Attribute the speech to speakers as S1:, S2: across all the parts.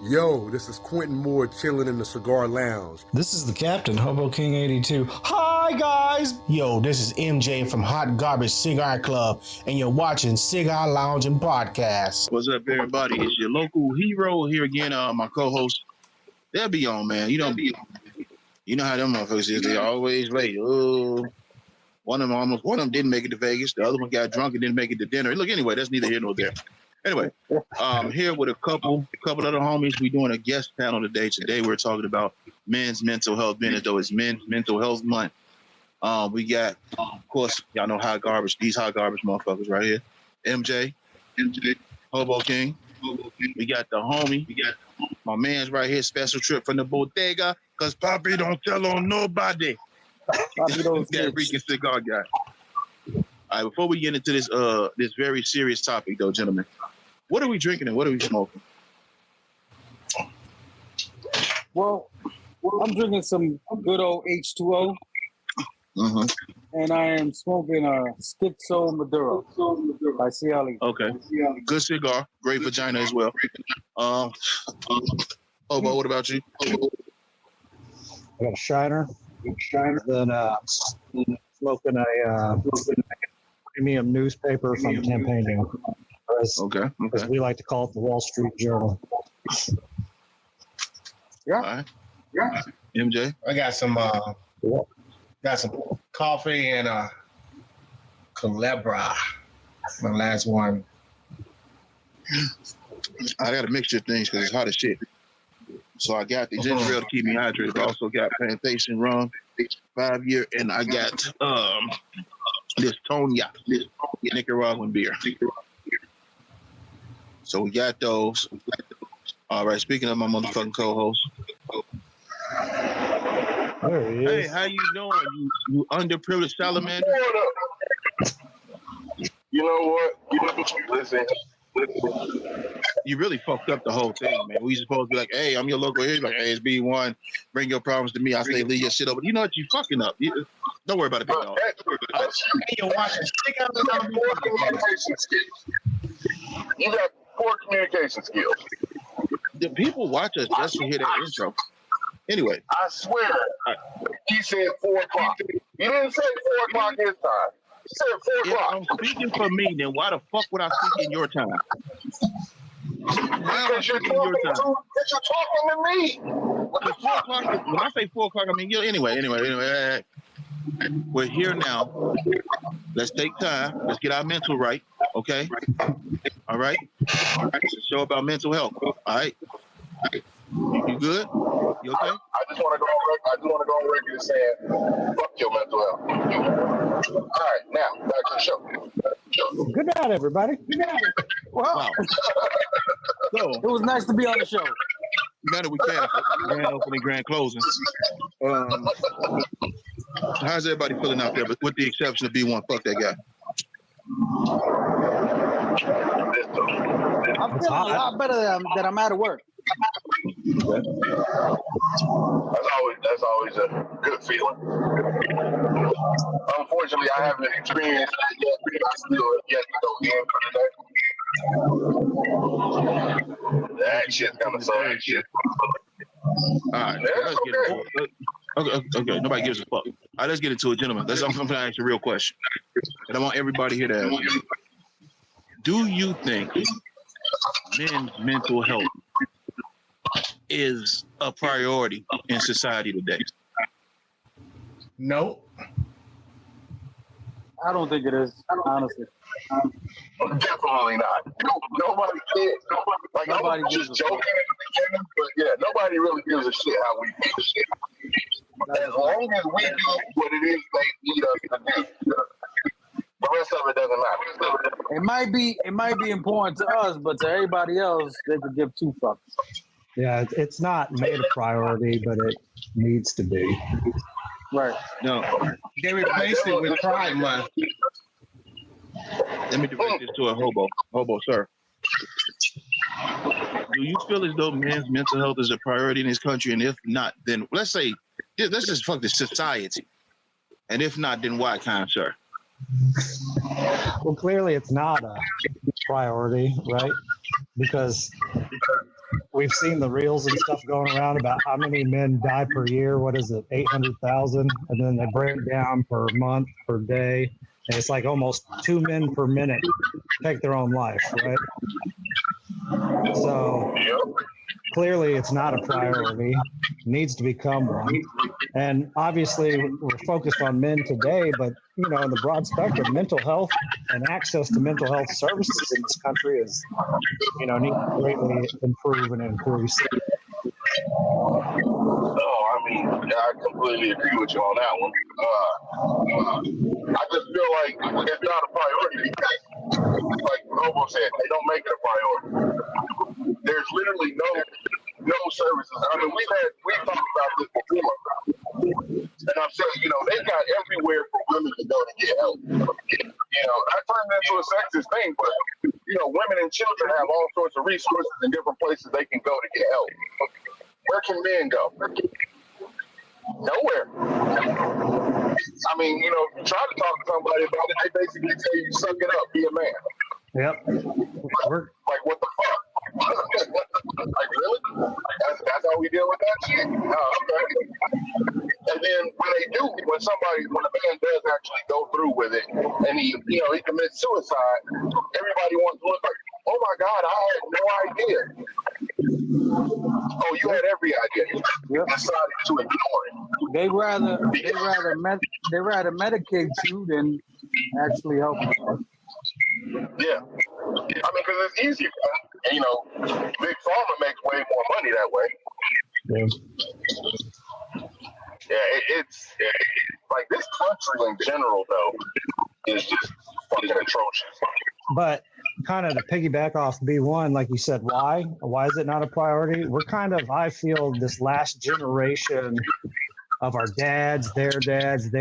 S1: Yo, this is Quentin Moore chilling in the Cigar Lounge.
S2: This is the Captain, Hobo King 82. Hi, guys!
S3: Yo, this is MJ from Hot Garbage Cigar Club, and you're watching Cigar Loungin Podcast.
S4: What's up, everybody? It's your local hero here again. My co-host, they'll be on, man. You know how them motherfuckers is. They always late. Oh, one of them didn't make it to Vegas. The other one got drunk and didn't make it to dinner. Look, anyway, that's neither here nor there. Anyway, here with a couple other homies. We're doing a guest panel today. Today we're talking about men's mental health, being as though it's Men's Mental Health Month. We got, of course, y'all know hot garbage. These hot garbage motherfuckers right here. MJ, Hobo King. We got the homie. We got my man's right here. Special trip from the bodega, cause Poppy don't tell on nobody. That Rican cigar guy. All right, before we get into this very serious topic, though, gentlemen, what are we drinking and what are we smoking?
S5: Well, I'm drinking some good old H2O, and I am smoking a Schizo Maduro by Cigar.
S4: Okay, good cigar, great vagina as well. Hobo, what about you?
S6: I got a Shiner. Then smoking a premium newspaper from Campaigning.
S4: Okay.
S6: As we like to call it, the Wall Street Journal.
S4: Yeah. All right. Yeah. MJ?
S3: I got some coffee and Culebra. My last one.
S4: I got a mixture of things because it's hot as shit. So I got the ginger ale to keep me hydrated. I also got plantation rum, 5-year, and I got this Tonya, this Nicaraguan beer. So we got those. All right. Speaking of my motherfucking co-host.
S6: There he is.
S4: Hey, how you doing? You underprivileged salamander?
S7: You know what? Listen.
S4: You really fucked up the whole thing, man. We supposed to be like, hey, I'm your local here. Like, hey, it's B1. Bring your problems to me. I say, leave your shit over. You know what? You fucking up. Don't worry about it, big dog.
S3: You're watching Cigar
S7: Communication skills. You got poor communication skills.
S4: The people watch us just to hear that intro. Anyway.
S7: I swear, he said 4 o'clock. He didn't say 4 o'clock his time. He said 4
S4: If
S7: o'clock.
S4: I'm speaking for me, then why the fuck would I speak in your time?
S7: Because you're talking to me. What the fuck?
S4: When I say 4 o'clock, I mean, anyway. We're here now. Let's take time. Let's get our mental right. Okay? All right? It's a show about mental health. All right? You good? You okay?
S7: I just want to go on record and saying, fuck your mental health. All right, now back to the show.
S6: Good night, everybody.
S4: Wow. So,
S5: It was nice to be on the show.
S4: now that we can, grand opening, grand closing. How's everybody feeling out there? But with the exception of B1, fuck that guy.
S5: I'm feeling a lot better than I'm at work.
S7: That's always a good feeling. Unfortunately, I haven't experienced that yet because I still yet to go in for the day. That shit's gonna suck. Shit.
S4: All right, let's get into it. Okay, nobody gives a fuck. All right, let's get into it, gentlemen. I'm going to ask you a real question. And I want everybody here to ask you. Do you think men's mental health is a priority in society today?
S3: No.
S5: I don't think it is, honestly.
S7: Definitely not. Nobody cares. Like,
S5: Nobody
S7: I was
S5: gives
S7: just
S5: a
S7: joking in the beginning, but yeah, nobody really gives a shit how we feel. As long as we do what it is they need us to do, the rest of it doesn't matter.
S5: It might be important to us, but to everybody else, they could give 2 fucks.
S6: Yeah, it's not made a priority, but it needs to be.
S5: Right.
S4: No.
S3: They replaced it with Pride Month.
S4: Let me direct this to a hobo. Hobo, sir. Do you feel as though men's mental health is a priority in this country? And if not, then let's just fuck the society. And if not, then why, kind sir?
S6: Well, clearly it's not a priority, right? Because we've seen the reels and stuff going around about how many men die per year. What is it, 800,000? And then they break it down per month, per day. And it's like almost 2 men per minute take their own life, right? So clearly it's not a priority. It needs to become one. And obviously we're focused on men today, but in the broad spectrum, mental health and access to mental health services in this country is, need to greatly improve and increase.
S7: Oh, I mean, I completely agree with you on that one. I just feel like it's not a priority because, like Robo said, they don't make it a priority. There's literally no services. I mean, we've talked about this before, and I'm saying, they've got everywhere for women to go to get help. That turns into a sexist thing, but women and children have all sorts of resources and different places they can go to get help. Where can men go? Nowhere. I mean, you try to talk to somebody about it, they basically tell you, suck it up, be a man.
S6: Yep.
S7: Like, what the fuck? Like, really? That's how we deal with that shit? Okay. And then when a man does actually go through with it, and he commits suicide, everybody wants to look like, oh my God, I had no idea. Oh, you had every idea. You decided to ignore it.
S5: They rather medicate you than actually help you.
S7: Yeah. I mean, because it's easier. And, Big Pharma makes way more money that way. It's like this country in general, though, is just fucking atrocious.
S6: But kind of to piggyback off B1, like you said, why is it not a priority? We're kind of, I feel, this last generation of our dads, their dads, of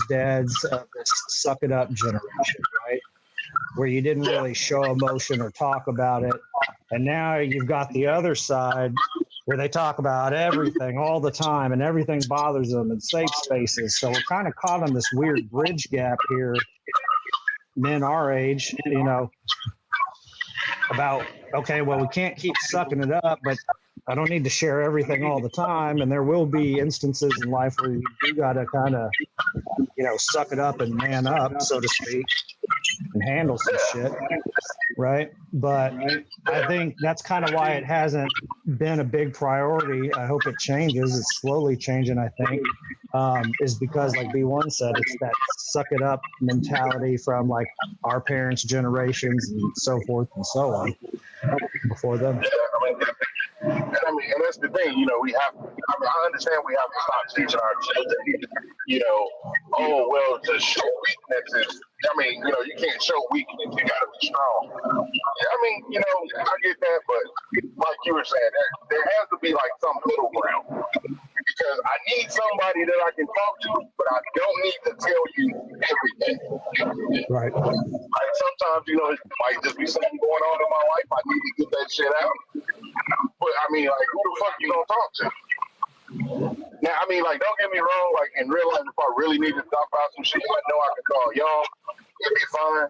S6: this suck it up generation, right? Where you didn't really show emotion or talk about it. And now you've got the other side where they talk about everything all the time and everything bothers them in safe spaces. So we're kind of caught on this weird bridge gap here, men our age, about, okay, well, we can't keep sucking it up, but I don't need to share everything all the time. And there will be instances in life where you do got to kind of, suck it up and man up, so to speak, and handle some shit. Right. But I think that's kind of why it hasn't been a big priority. I hope it changes. It's slowly changing, I think, is because, like B1 said, it's that suck it up mentality from like our parents' generations and so forth and so on before them.
S7: And that's the thing, I understand we have to stop teaching our children, to show weaknesses. You can't show weakness, you gotta be strong. I get that, but like you were saying, there has to be like some middle ground. Because I need somebody that I can talk to, but I don't need to tell you everything.
S6: Right.
S7: Like sometimes, it might just be something going on in my life. I need to get that shit out. But who the fuck you gonna talk to? Now, don't get me wrong, in real life, if I really need to talk about some shit, I know I can call y'all. It'd be fine.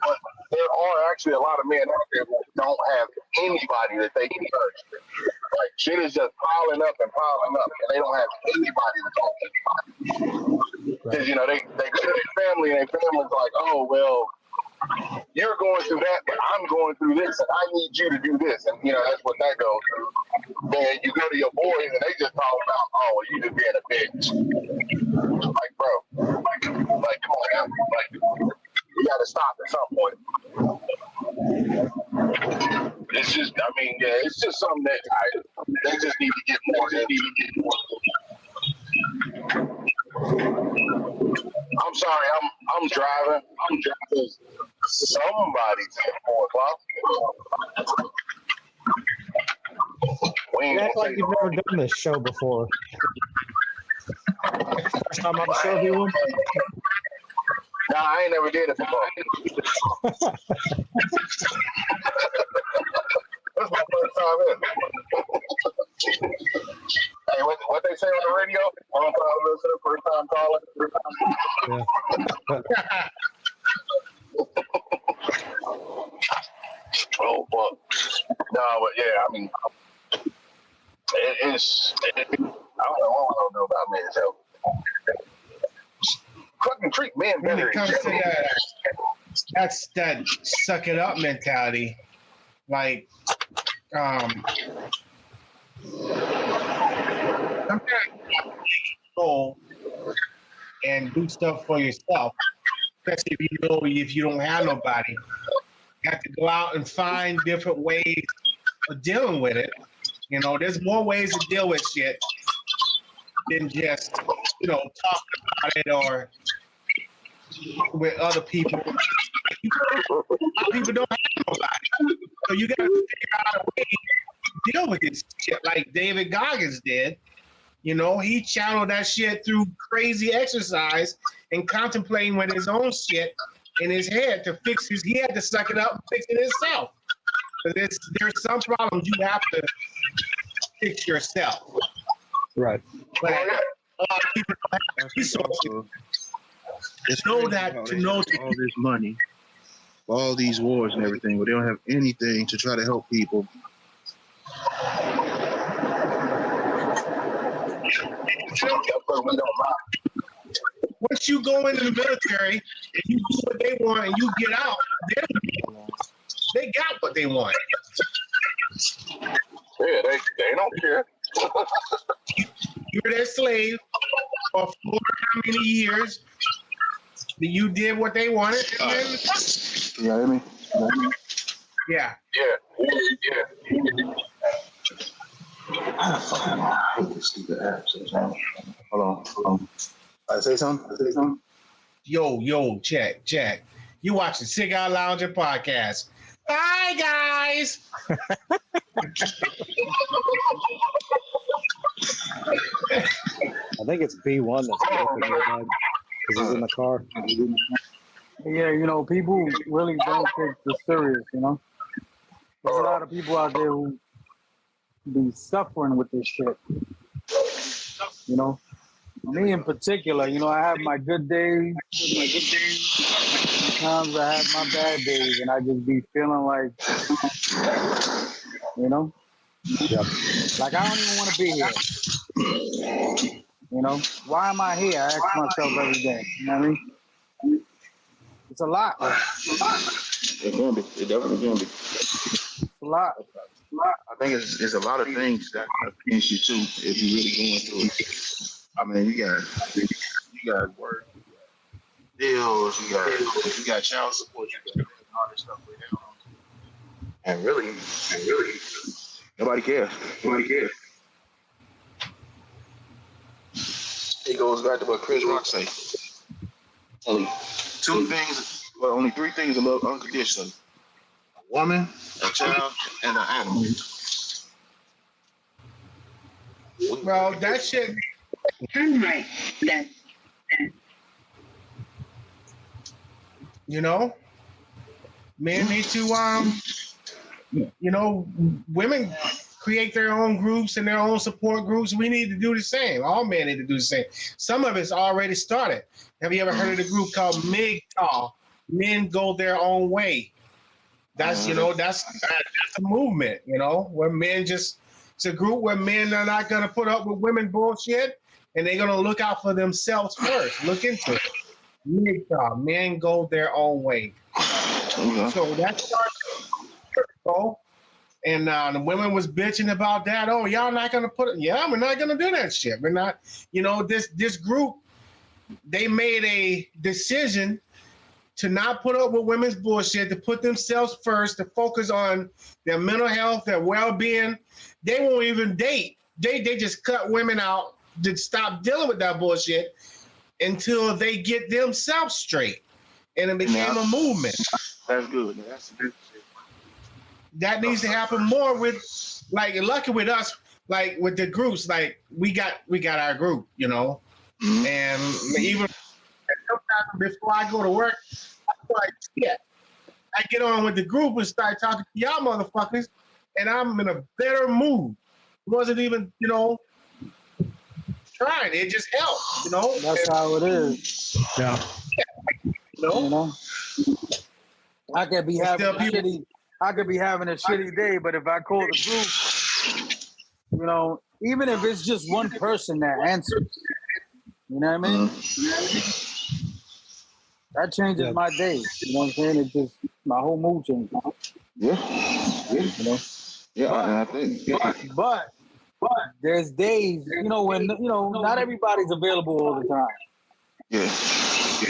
S7: But there are actually a lot of men out there who don't have anybody that they can touch. Like, shit is just piling up, and they don't have anybody to talk to. Because, they go to their family, and their family's like, oh, well, you're going through that, but I'm going through this, and I need you to do this. And, that's what that goes through. Then you go to your boys, and they just talk about, oh, you just being a bitch. Like, bro, come on now. You got to stop at some point. It's just, it's just something that they just need to get more. I'm sorry, I'm driving. Somebody's at 4 o'clock.
S6: You act like you've never done this show before. First time on the show, B1?
S7: Nah, I ain't never did it before. That's my first time in. Hey, what they say on the radio? Long time listener, first time caller. Yeah. Oh, fuck. No, but yeah, It's I don't know about men's health. Fucking treat men
S3: When
S7: better.
S3: it comes to that's that suck it up mentality. Like, sometimes go and do stuff for yourself, especially if you don't have nobody. You have to go out and find different ways of dealing with it. You know, there's more ways to deal with shit than just, talking about it or with other people. A lot of people don't have nobody. So you got to figure out a way to deal with this shit like David Goggins did. You know, he channeled that shit through crazy exercise and contemplating with his own shit in his head to fix he had to suck it up and fix it himself. There's some problems you have to fix yourself.
S6: Right.
S3: But a lot of people don't have resources.
S4: It's
S3: Know
S4: crazy
S3: that
S4: how
S3: to
S4: they
S3: know
S4: have all this money, all these wars and everything, but they don't have anything to try to help people.
S3: Once you go into the military and you do what they want and you get out, they got what they want.
S7: Yeah, they don't care.
S3: You were their slave for how many years. You did what they wanted. And then,
S4: You hear me?
S3: yeah.
S4: I hate this stupid app sometimes. Hold on. I say something?
S3: Yo, check. You watching Cigar Loungin Podcast. Hi, guys.
S6: I think it's B1 that's open here, Doug, because he's in the car.
S5: Yeah, people really don't take this serious, There's a lot of people out there who be suffering with this shit. Me in particular, I have my good days. Sometimes I have my bad days, and I just be feeling like, like I don't even want to be here. Why am I here? I ask myself every day. You know what I mean? It's a lot.
S4: It can be. It definitely can be.
S5: It's a lot.
S4: I think it's a lot of things that against you too if you're really going through it. I mean, you got work, bills, you got child support, you got all this stuff right now. And really, nobody cares. It goes back to what Chris Rock said. Only only three things are love unconditionally: a woman, a child, and an animal.
S3: Well, that shit.
S8: Turn right. Left.
S3: Men need to women create their own groups and their own support groups. We need to do the same. All men need to do the same. Some of it's already started. Have you ever heard of the group called MGTOW? Men Go Their Own Way. That's that's a movement, where men it's a group where men are not gonna put up with women bullshit and they're gonna look out for themselves first. Look into it. MGTOW, Men Go Their Own Way. So that started. And the women was bitching about that. Oh, y'all not gonna we're not gonna do that shit. We're not, this group, they made a decision to not put up with women's bullshit, to put themselves first, to focus on their mental health, their well-being. They won't even date. They just cut women out to stop dealing with that bullshit until they get themselves straight. And it became a movement.
S4: That's good. That's good.
S3: That needs to happen more with, lucky with us, like with the groups, like we got our group,
S4: Mm-hmm.
S3: And even sometimes before I go to work, I feel like shit. I get on with the group and start talking to y'all motherfuckers, and I'm in a better mood. It wasn't even, trying. It just helped,
S5: That's how it is.
S6: Yeah.
S5: I could be having a shitty day, but if I call the group, you know, even if it's just one person that answers, you know what I mean? That changes my day. You know what I'm saying? It just my whole mood changes.
S4: Yeah.
S5: You know.
S4: Yeah, I think.
S5: But there's days, you know, when not everybody's available all the time.
S4: Yeah.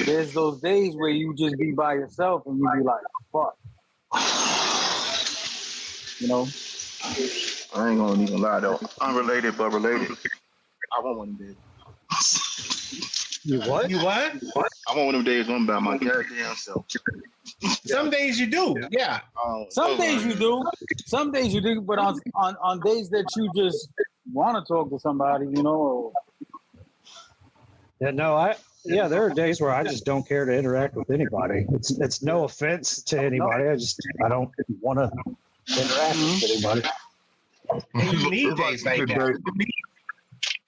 S5: There's those days where you just be by yourself and you be like, fuck. You know?
S4: I ain't gonna even lie though. Unrelated but related. I want one of them days.
S6: You what?
S3: You what?
S4: I want one of them days going by my goddamn self.
S3: Some days you do, yeah.
S5: Some days you do. Some days you do, but on days that you just want to talk to somebody, you know.
S6: Yeah, no, there are days where I just don't care to interact with anybody. It's no offense to anybody. I don't want to interact with anybody.
S3: And you need days like that.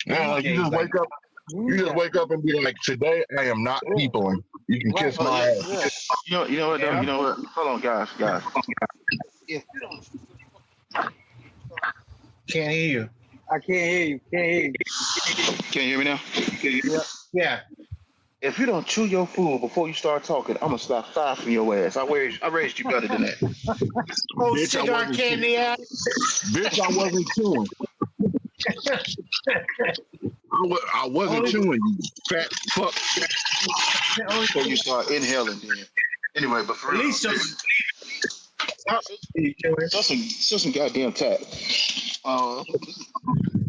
S7: Yeah, like you just wake up. You just wake up and be like, today I am not peopling. You can kiss my ass.
S4: You know what? Though? You know what? Hold on, guys. If you don't,
S3: Can't hear you.
S5: I can't hear you.
S4: can you hear me now?
S3: Yeah.
S4: If you don't chew your food before you start talking, I'm gonna stop 5 from your ass. I raised you better than that.
S3: Oh,
S7: Bitch, I
S3: cigar
S7: wasn't
S3: candy ass.
S7: Bitch, I wasn't chewing. I wasn't chewing, you fat fuck.
S4: Before you start inhaling, then. Anyway, but for
S3: At
S4: real,
S3: least
S4: some goddamn tap.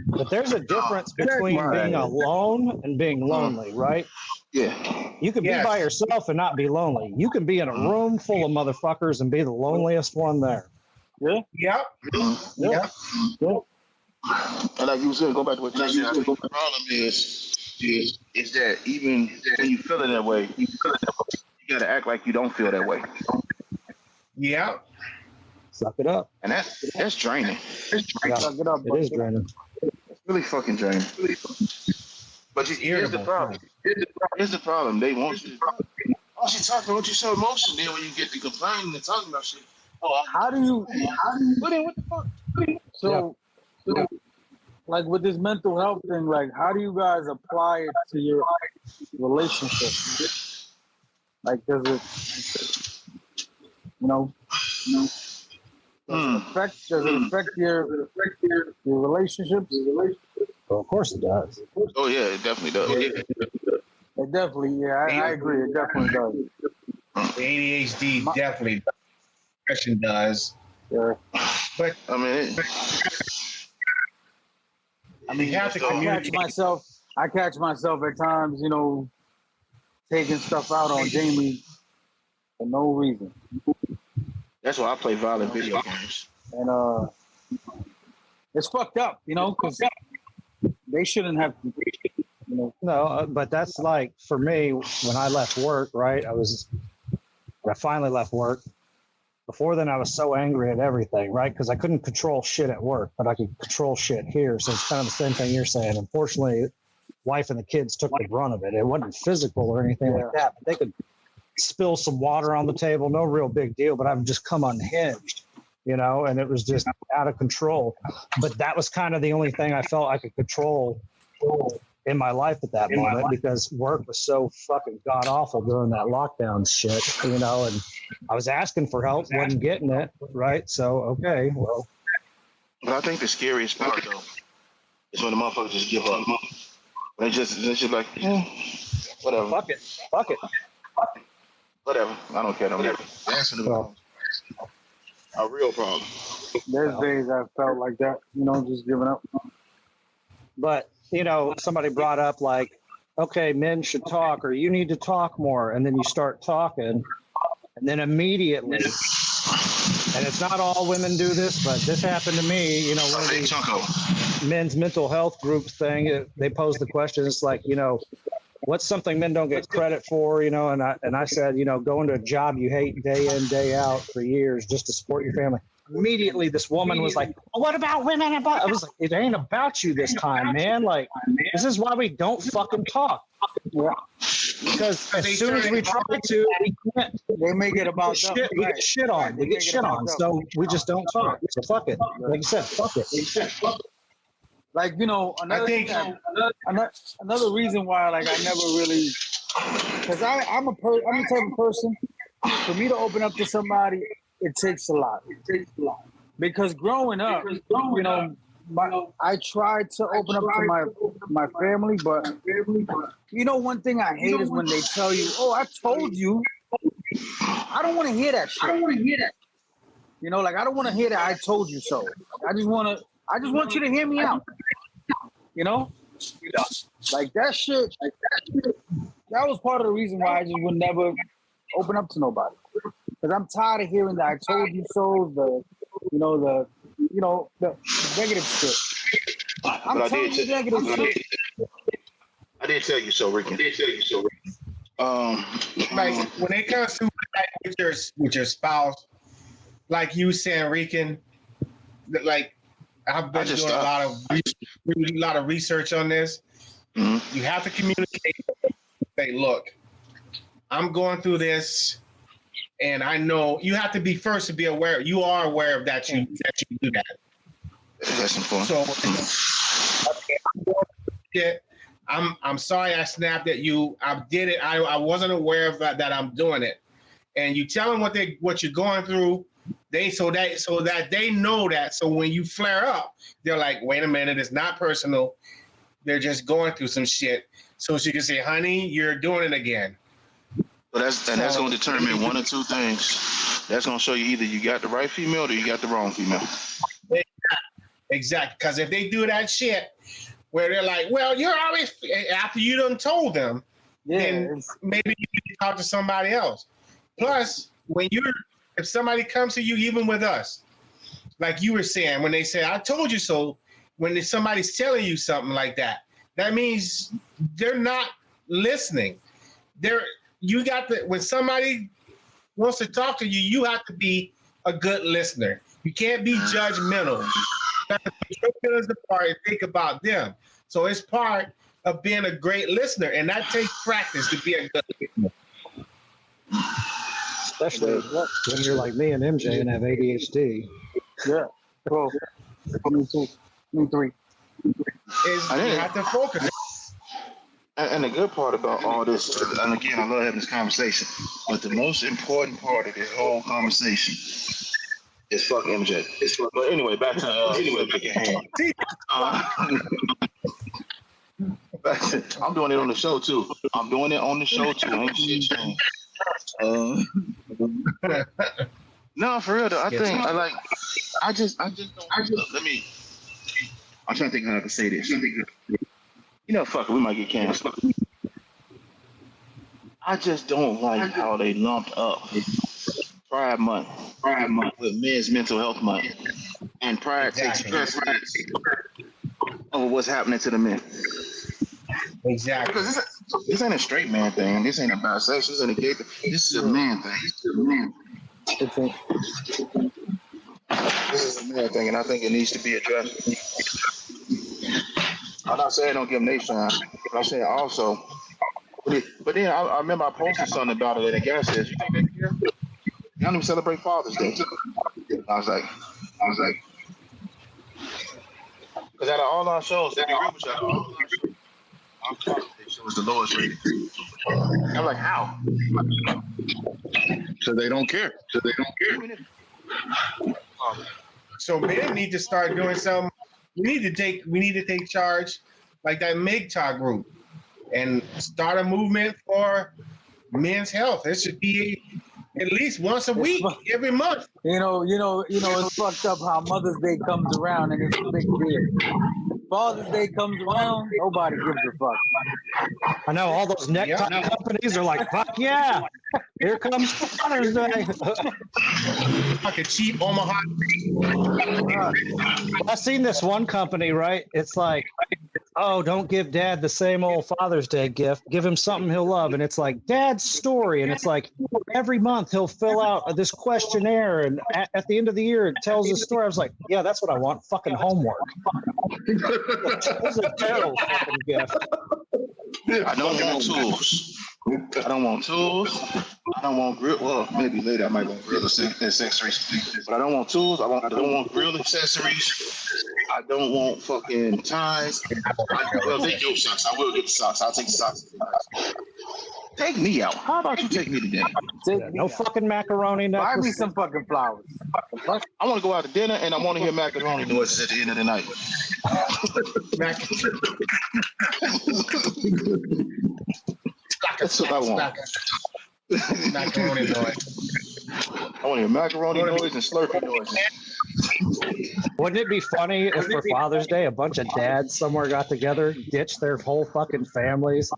S6: But there's a difference between being alone and being lonely, right?
S4: Yeah.
S6: You can be by yourself and not be lonely. You can be in a room full of motherfuckers and be the loneliest one there.
S5: Yeah.
S3: Yep. Yep.
S4: And like you said, go back to what you said. I think the problem is that even when you feel it that way, you gotta act like you don't feel that way.
S3: Yep.
S6: Suck it up.
S4: And that's draining.
S6: Yeah,
S5: Suck it up.
S6: it is draining.
S4: It's really fucking draining. But here's the problem. Here's the problem. They want you. Oh, she talking about you so emotional. Then when you get to complaining and talking about shit,
S5: How do you
S4: what the fuck?
S5: so like with this mental health thing, like how do you guys apply it to your relationship? Like does it does it affect your relationships?
S6: Well, of course it does.
S4: Oh yeah, it definitely does.
S5: It definitely, I agree. It definitely does.
S3: The ADHD definitely does. Depression does.
S5: Yeah.
S3: But
S4: I mean,
S3: you have to communicate.
S5: I catch myself at times, taking stuff out on Jamie for no reason.
S4: that's why I play violent video games.
S5: And it's fucked up, because they shouldn't have to.
S6: No, but that's like for me when I left work, right? I finally left work. Before then, I was so angry at everything, right? Because I couldn't control shit at work, but I could control shit here. So it's kind of the same thing you're saying. Unfortunately, wife and the kids took the brunt of it. It wasn't physical or anything like that, but they could spill some water on the table, no real big deal, but I would just come unhinged, and it was just out of control. But that was kind of the only thing I felt I could control in my life at that moment because work was so fucking god awful during that lockdown shit, and I was asking for help, wasn't getting it, right? So, okay, well.
S4: But I think the scariest part, though, is when the motherfuckers just give up. They just like, whatever.
S6: Fuck it.
S4: Whatever. I don't care. That's a real problem.
S5: There's days I felt like that, just giving up.
S6: But, somebody brought up like, okay, men should talk or you need to talk more. And then you start talking and then immediately, and it's not all women do this, but this happened to me, one of these men's mental health group thing, they posed the question. It's like, what's something men don't get credit for, and I said, going to a job you hate day in, day out for years just to support your family. Immediately, this woman was like, well, what about women? I was like, it ain't about you this time, man. Like, this is why we don't fucking talk. Yeah. Because as soon as we try to, we can't.
S5: They make it about
S6: shit. We get shit on. We get shit on. So we just don't talk. So fuck it. Like you said, fuck it.
S5: Like, you know,
S3: I think
S5: another reason why, like, I never really, because I'm the type of person, for me to open up to somebody, it takes a lot. Because growing up, you know, I tried to open up to my family, but you know, one thing I hate is when they tell you, "Oh, I told you." I don't want to hear that shit. You know, like, I don't want to hear that "I told you so." Like, I just want you to hear me out. You know, like that shit. That was part of the reason why I just would never open up to nobody, because I'm tired of hearing that "I told you so." The negative shit. I'm telling you negative shit.
S4: I did tell you so, Ricky.
S3: like when it comes to with your spouse, like you saying, Rican, like I've been doing a lot of research on this.
S4: Mm-hmm.
S3: You have to communicate. Say, look, I'm going through this, and I know you have to be first to be aware. You are aware of that you do that.
S4: That's important.
S3: So, okay, I'm sorry I snapped at you. I did it. I wasn't aware of that I'm doing it. And you tell them what you're going through. So that they know that. So when you flare up, they're like, wait a minute, it's not personal. They're just going through some shit. So she can say, honey, you're doing it again.
S4: But that's going to determine one or two things. That's going to show you either you got the right female or you got the wrong female.
S3: Exactly. Because if they do that shit where they're like, well, you're always, after you done told them, then maybe you can talk to somebody else. Plus, if somebody comes to you, even with us, like you were saying, when they say, I told you so, when somebody's telling you something like that, that means they're not listening. When somebody wants to talk to you, you have to be a good listener. You can't be judgmental. You have to put your feelings apart and think about them. So it's part of being a great listener, and that takes practice to be a good listener.
S6: Especially when you're like me and MJ and have ADHD.
S5: Yeah. Well, me too. Me three.
S3: You have to focus.
S4: And the good part about all this, and again, I love having this conversation, but the most important part of this whole conversation is fuck MJ. But anyway, back to I'm doing it on the show too. Ain't shit changed. No, for real though. I'm trying to think how I can say this. You know, fuck it, we might get canceled. I just don't like how they lumped up Pride Month with Men's Mental Health Month, and Pride takes precedence over what's happening to the men.
S3: Exactly.
S4: Because this ain't a straight man thing. This ain't about sex. This ain't a gay thing. This is a man thing. This is a man thing, and I think it needs to be addressed. I'm not saying don't give them their shine, but I'm saying also. But then I remember I posted something about it, and the guy says, "You think they care? They don't even celebrate Father's Day." I was like, because out of all our shows, to be real with y'all, our Father's Day show was the lowest rated. I'm like, how?
S7: So they don't care.
S3: So men need to start doing something. We need to take charge, like that MGTOW group, and start a movement for men's health. It should be at least once a week, every month.
S5: You know, it's fucked up how Mother's Day comes around and it's a big deal. Father's Day comes around, nobody gives a fuck.
S6: I know all those necktie companies are like, fuck yeah, here comes Father's Day.
S3: Like a cheap Omaha.
S6: I've seen this one company, right? It's like, oh, don't give Dad the same old Father's Day gift. Give him something he'll love. And it's like Dad's story. And it's like every month he'll fill out this questionnaire. And at the end of the year, it tells his story. I was like, yeah, that's what I want. Fucking homework. That's a terrible fucking gift.
S4: I don't want tools. I don't want tools. I don't want grill. Well, maybe later I might want grill accessories. But I don't want tools. I don't want grill accessories. I don't want fucking ties. Well, take your socks. I will get the socks. I'll take the socks. Take me out. How about you take me to dinner?
S6: No fucking macaroni
S5: Buy me
S6: necklace.
S5: some fucking flowers.
S4: I want to go out to dinner and I want to hear macaroni noises at the end of the night. That's what I want.
S3: Macaroni noise.
S4: I want to hear macaroni noise and slurping noises.
S6: Wouldn't it be funny if for Father's Day a bunch of dads somewhere got together, ditched their whole fucking families,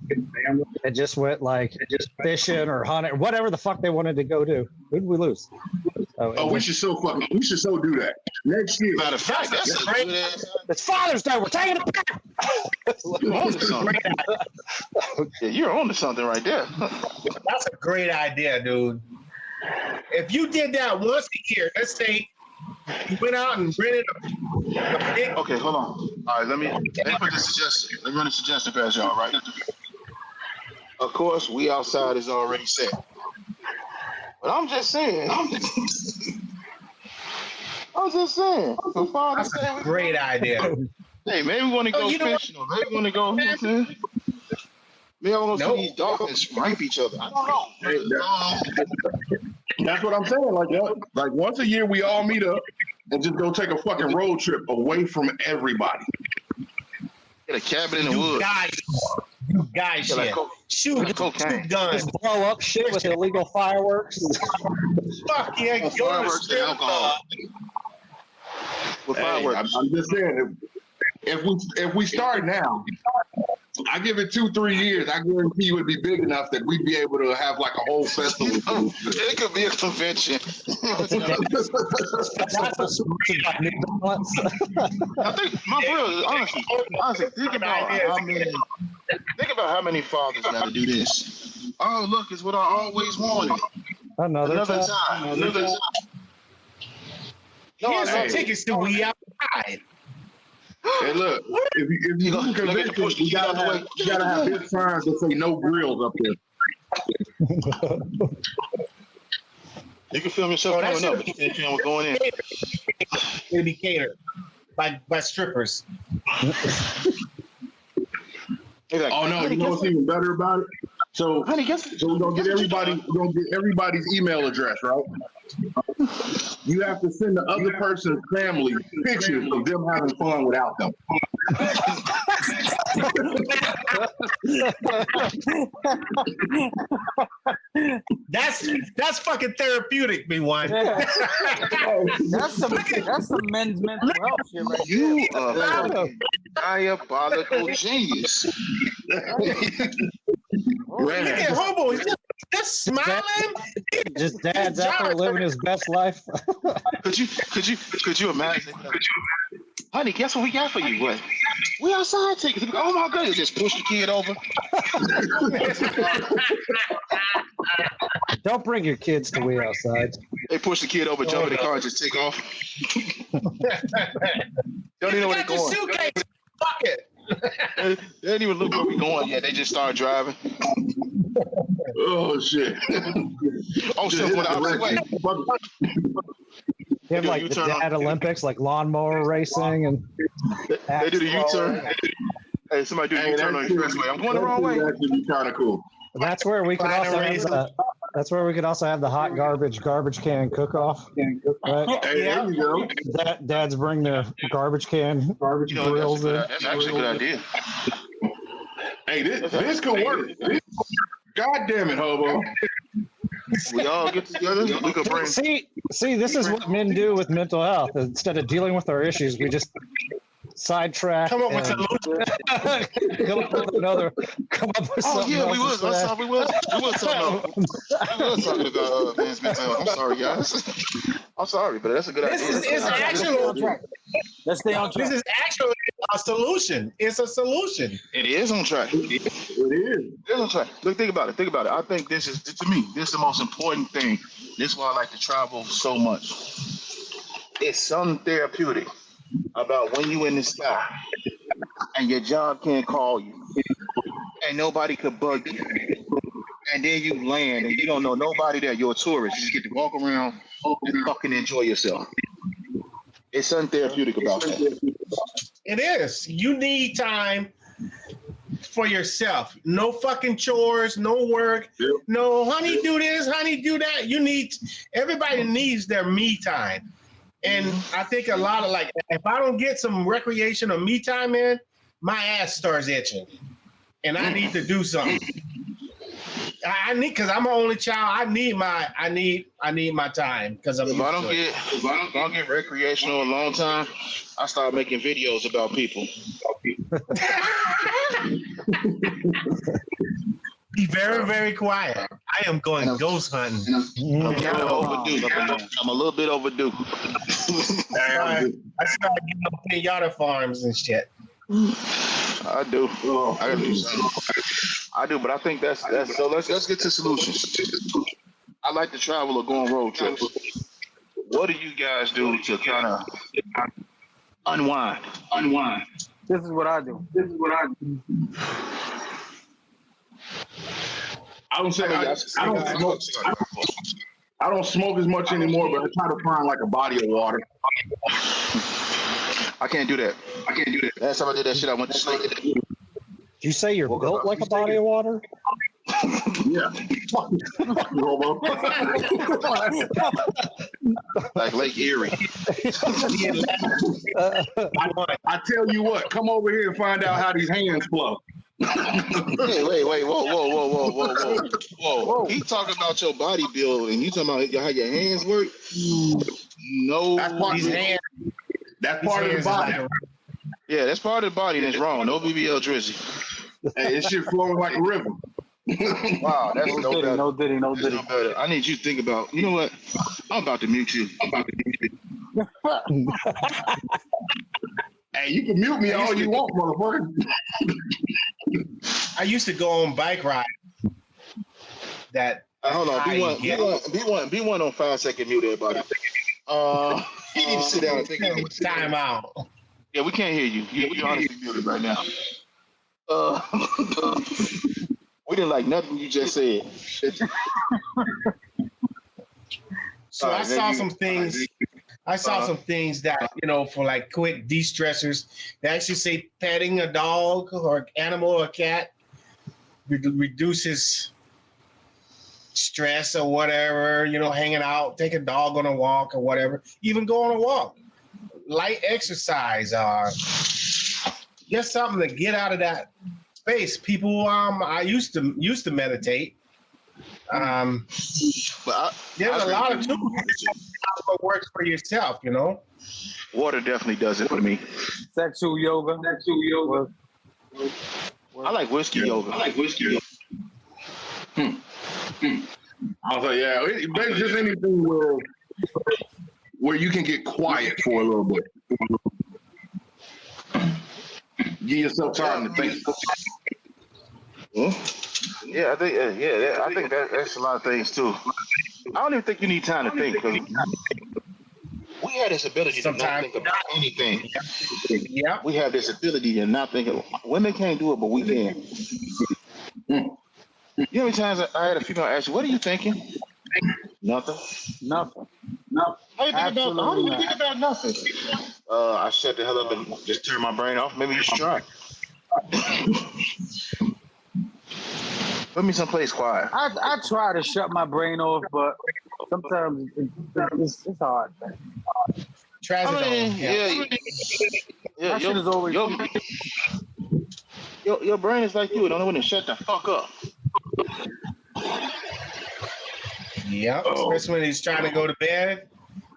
S6: and just went like fishing or hunting or whatever the fuck they wanted to go do? Who did we lose?
S7: We should so do that next year.
S4: Matter of fact, that's a great ass.
S6: It's Father's Day. We're taking it back.
S4: You're on to something. Yeah, you're on to something right there.
S3: That's a great idea, dude. If you did that once a year, let's say you went out and rented a big.
S4: Okay, hold on. All right, let me put this suggestion. Let me run a suggestion past y'all, right? Of course, we outside is already set. But I'm just saying. For Father's
S3: That's
S4: Day,
S3: a great idea.
S4: hey, maybe we want to go fishing, or maybe we want to go. You know what I'm saying? Maybe I want to see these dolphins rape each other. I don't know.
S7: That's what I'm saying. Like once a year, we all meet up and just go take a fucking road trip away from everybody.
S4: Get a cabin in the woods.
S3: You guys,
S4: Yeah, like
S3: shoot
S4: cocaine.
S3: guns.
S6: Just blow up shit with illegal fireworks.
S3: Fuck yeah, go to the
S4: Fireworks and
S3: strip
S4: alcohol. With
S7: Hey,
S4: fireworks.
S7: I'm just saying, if we start now, I give it 2-3 years. I guarantee you it'd be big enough that we'd be able to have like a whole festival.
S4: It could be a convention. I think my brother, honestly, think about how many fathers got to do this. Oh, look, it's what I always wanted.
S6: Another time.
S4: Another time.
S3: Here's some
S7: Hey.
S3: tickets to We Outside.
S7: Hey, look, if you go to convention, you gotta have big signs that say no grills up there.
S4: You can film yourself coming up, but you can't film going in.
S3: It'll be catered by strippers.
S7: Oh no, you know what's even better about it? So we're gonna get everybody's email address, right? You have to send the other person's family pictures of them having fun without them.
S3: That's fucking therapeutic, me one.
S5: That's some men's mental health shit right
S4: You are a diabolical genius.
S3: Look at Hobo, he's just smiling.
S6: Just dad's out there living his best life.
S4: Could you imagine? Honey, guess what we got for you? What? We outside tickets. Oh my goodness, just push the kid over.
S6: Don't bring your kids to We Outside.
S4: They push the kid over, jump in the car, and just take off. Don't even know where they're going.
S3: Suitcase. Fuck it.
S4: They didn't even look where we're going yet. They just start driving.
S7: Oh shit!
S4: Oh, so for the opposite way.
S6: They have like the dad Olympics, like lawnmower racing, and
S4: They do the U-turn. Hey, somebody do the U-turn on the expressway. I'm going the wrong way.
S7: That would be kind of cool.
S6: that's where we could also have the hot garbage can cook-off. Right?
S7: Hey, there you go.
S6: Dads bring their garbage grills in.
S4: That's actually a good idea.
S7: Hey, this could work. God damn it, Hobo.
S4: We all get together. We could bring.
S6: See, this is what men do with mental health. Instead of dealing with our issues, we just sidetrack.
S3: Come up with
S6: come up with another. Come up with
S4: Oh
S6: something.
S4: yeah, we
S6: else
S4: was.
S6: instead.
S4: We was talking about men's mental health. I'm sorry, guys. I'm sorry, but that's a good idea.
S3: It's actually
S5: Let's stay on track.
S3: This is actually a solution. It's a solution.
S4: It is on track.
S7: It is.
S4: It is on track. Look, think about it. I think this is, to me, this is the most important thing. This is why I like to travel so much. It's something therapeutic about when you in the sky and your job can't call you and nobody could bug you. And then you land and you don't know nobody there. You're a tourist. You just get to walk around and fucking enjoy yourself. It's something therapeutic about that.
S3: It is. You need time for yourself. No fucking chores, no work.
S7: Yep.
S3: No, honey, do this, honey, do that. Everybody needs their me time. And I think a lot of if I don't get some recreation or me time in, my ass starts itching. And I need to do something. Because I'm an only child. I need my time because
S4: If I don't get recreational a long time, I start making videos about people.
S3: Be very, very quiet. I am going ghost hunting.
S4: I'm kind of overdue. I'm a little bit overdue.
S3: I started getting up pinata farms and shit.
S4: I do. I gotta do something. I do, but I think that's so. Let's get to solutions. I like to travel or go on road trips. What do you guys do to kind of unwind?
S5: This is what I do.
S7: I don't say I don't smoke as much anymore, but I try to find like a body of water.
S4: I can't do that. Last time I did that shit, I went to sleep.
S6: Did you say you're built like a body of water?
S7: Yeah. Homo.
S4: Like Lake Erie.
S7: I tell you what, come over here and find out how these hands flow.
S4: Wait, whoa. He talking about your body build and you talking about how your hands work? No.
S7: That's part of the body.
S4: Yeah, that's part of the body that's wrong. No BBL Drizzy.
S7: Hey, this shit flowing like a river.
S4: Wow, that's no better.
S5: No diddy.
S4: No better. I need you to think about, you know what? I'm about to mute you.
S7: Hey, you can mute me all you want, motherfucker.
S3: I used to go on bike ride.
S4: Hold on, B1 on 5-second mute, everybody. You need to sit down and think about it.
S3: Time out.
S4: Yeah, we can't hear you. You're honestly muted right now. We didn't like nothing you just said.
S3: So I saw some things. I saw some things that, for like quick de-stressors. They actually say petting a dog or animal or cat reduces stress or whatever, hanging out, take a dog on a walk or whatever, even go on a walk. Light exercise or just something to get out of that space. People, I used to meditate.
S4: But
S3: there's a lot of tools what works for yourself,
S4: Water definitely does it for me.
S5: Sexual yoga.
S4: I like whiskey yoga.
S7: I was like, yeah, basically just anything where you can get quiet for a little bit. Give yourself time to think.
S4: Yeah, I think that's a lot of things too. I don't even think you need time to think because we have this ability to not think about anything.
S3: Yeah,
S4: we have this ability to not think. Women can't do it, but we can. You know how many times I had a female ask you, "What are you thinking?" Nothing.
S5: How
S4: do you think about nothing? I shut the hell up and just turn my brain off. Maybe you should try. Put me someplace quiet.
S5: I try to shut my brain off, but sometimes it's hard.
S3: Trazodone.
S4: Yeah.
S5: My shit is always.
S4: Your brain is like you. It don't know when to shut the fuck up.
S3: Yeah, especially when he's trying to go to bed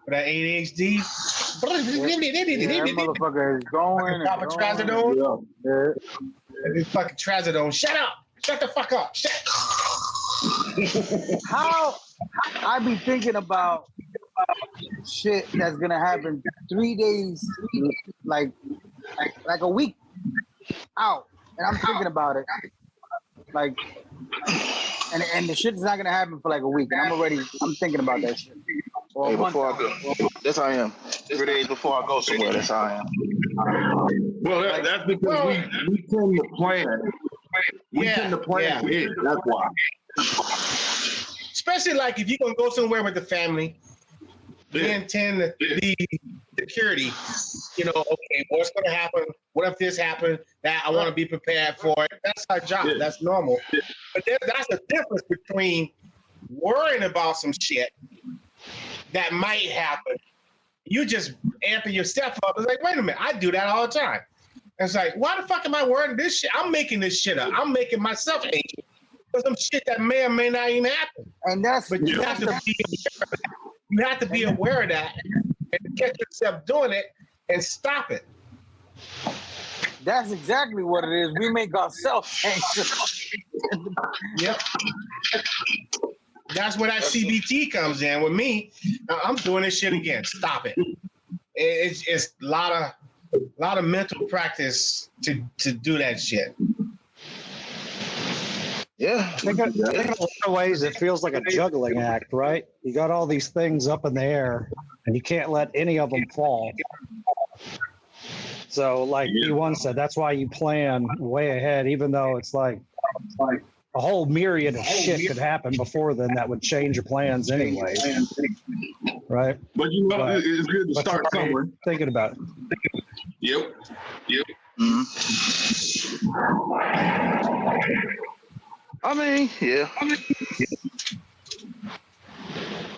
S3: with that ADHD.
S5: That motherfucker is going.
S3: Pop a Trazodone.
S5: Yeah.
S3: Fucking Trazodone. Shut up. Shut the fuck up.
S5: How I be thinking about shit that's gonna happen 3 days, like a week out, and I'm thinking about it, like, and the shit's not gonna happen for like a week, and I'm thinking about that shit.
S4: Hey, before I go, that's how I am. 3 days before I go somewhere, that's how I am.
S7: Well, that's because we tend to plan. We tend to plan it. That's why.
S3: Especially like if you're gonna go somewhere with the family, we intend to be security. you know, okay, what's going to happen? What if this happened? That I want to be prepared for it. That's our job.
S9: Yeah.
S3: That's normal. But that's the difference between worrying about some shit that might happen. You just amping yourself up. It's like, wait a minute, I do that all the time. It's like, why the fuck am I worrying this shit? I'm making this shit up. I'm making myself anxious for some shit that may or may not even happen.
S5: And that's
S3: But you have to be aware of that. You have to be aware of that and catch yourself doing it and stop it.
S5: that's exactly what it is. We make ourselves anxious.
S3: Yep. That's where that CBT comes in with me. I'm doing this shit again. Stop it. It's a lot of mental practice to do that shit.
S4: Yeah.
S6: I think in a lot of ways it feels like a juggling act, right? You got all these things up in the air, and you can't let any of them fall. So, like E1 said, that's why you plan way ahead, even though it's like a whole myriad of shit could happen before then that would change your plans anyway. Right?
S9: But you know, it's good to
S6: But
S9: start somewhere.
S6: thinking about it.
S9: Yep.
S4: I mean, yeah.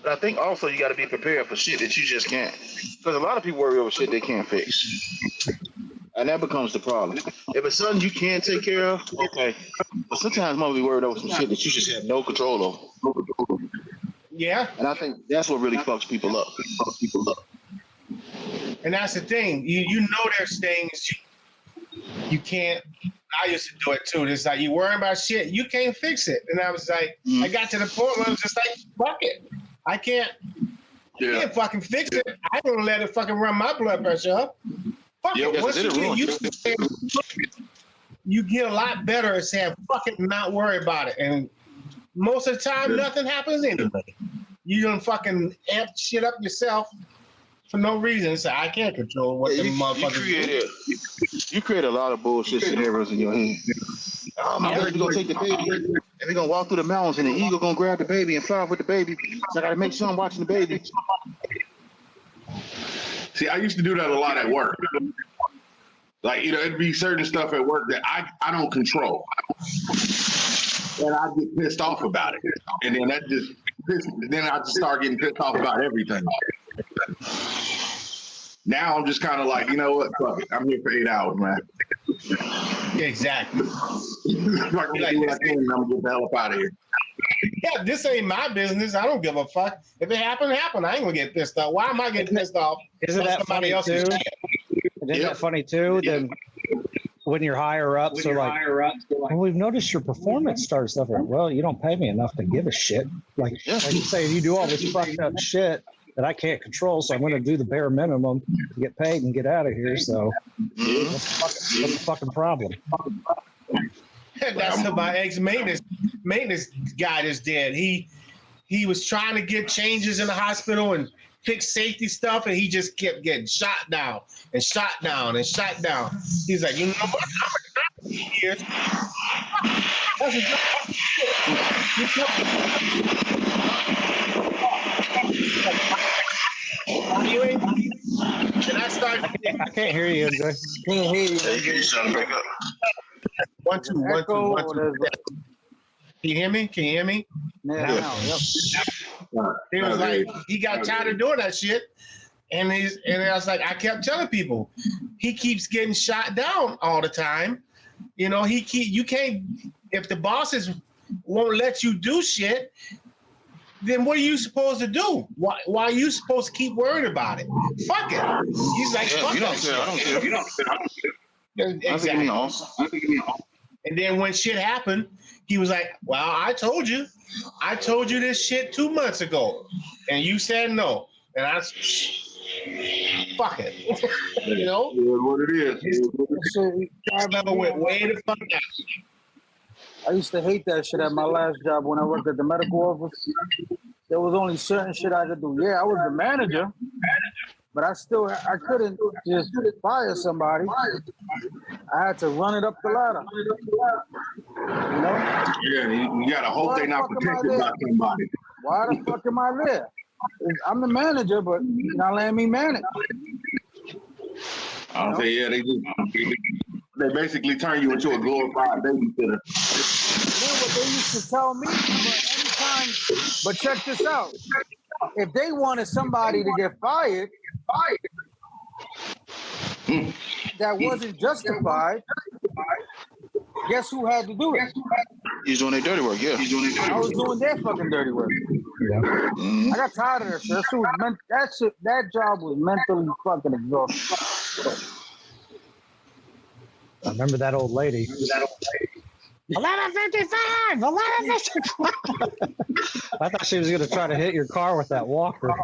S4: But I think also you got to be prepared for shit that you just can't. Because a lot of people worry over shit they can't fix. And that becomes the problem. If it's something you can't take care of, okay. But sometimes mom be worried over some shit that you just have no control over.
S3: Yeah.
S4: And I think that's what really fucks people up.
S3: And that's the thing. You know there's things you can't. I used to do it too. It's like you worrying about shit, you can't fix it. And I was like, I got to the point where I was just like, fuck it. I can't fucking fix it. I don't let it fucking run my blood pressure up. Fuck it. Once you get used to it, you get a lot better at saying, fuck it, not worry about it. And most of the time, nothing happens anyway. You don't fucking amp shit up yourself for no reason. So I can't control what the motherfuckers do.
S4: You create a lot of bullshit scenarios in your head. Oh, my baby gonna take the baby, and we're gonna walk through the mountains, and the eagle gonna grab the baby and fly off with the baby. So I gotta make sure I'm watching the baby.
S9: See, I used to do that a lot at work. Like, you know, it'd be certain stuff at work that I don't control. And I get pissed off about it. And then then I just start getting pissed off about everything. Now I'm just kind of like, you know what? Fuck it. I'm here for 8 hours, man.
S3: Exactly.
S9: I'm gonna do what I can, and I'm gonna get the hell up out of here.
S3: Yeah, this ain't my business. I don't give a fuck. If it happened, it happened. I ain't gonna get pissed off. Why am I getting pissed off?
S6: Isn't that funny too? Isn't that funny too? Then when you're higher up, well, we've noticed your performance starts stuff. Well, you don't pay me enough to give a shit. Like you say, you do all this fucked up shit that I can't control, so I'm going to do the bare minimum to get paid and get out of here. So what's the fucking problem?
S3: That's my ex-maintenance guy that's dead. He was trying to get changes in the hospital and fix safety stuff, and he just kept getting shot down and shot down and shot down. He's like, you know what? I'm here. That's you ain't. And I started.
S6: I can't hear you, Jay.
S5: Can't hear you.
S4: You sound break up.
S3: 1 2 1 2 1 2. Can you hear me? Can you hear me?
S5: Now, yep.
S3: He was like, he got tired of doing that shit, and I was like, I kept telling people, he keeps getting shot down all the time. You know, you can't. If the bosses won't let you do shit, then what are you supposed to do? Why are you supposed to keep worrying about it? Fuck it. He's like, fuck
S4: you don't
S3: that
S4: care.
S3: shit.
S4: I don't care. You don't care.
S3: Exactly. And then when shit happened, he was like, well, I told you this shit 2 months ago, and you said no. And I fuck it. You know?
S9: What it is.
S3: I never went way the fuck out.
S5: I used to hate that shit at my last job when I worked at the medical office. There was only certain shit I could do. Yeah, I was the manager, but I couldn't just fire somebody. I had to run it up the ladder. You know?
S9: Yeah, you gotta hope they're not protected by somebody.
S5: Why the fuck am I there? I'm the manager, but you're not letting me manage.
S9: I'll say, yeah, they basically turn you into a glorified babysitter.
S5: Then what they used to tell me, but check this out. If they wanted somebody to get fired that wasn't justified, guess who had to do it?
S4: He's doing their dirty work, yeah.
S5: I was doing their fucking dirty work.
S6: Yeah.
S4: Mhm.
S5: I got tired of that shit. That job was mentally fucking exhausting.
S6: I remember that old lady. 11:55. 11:55. I thought she was going to try to hit your car with that walker.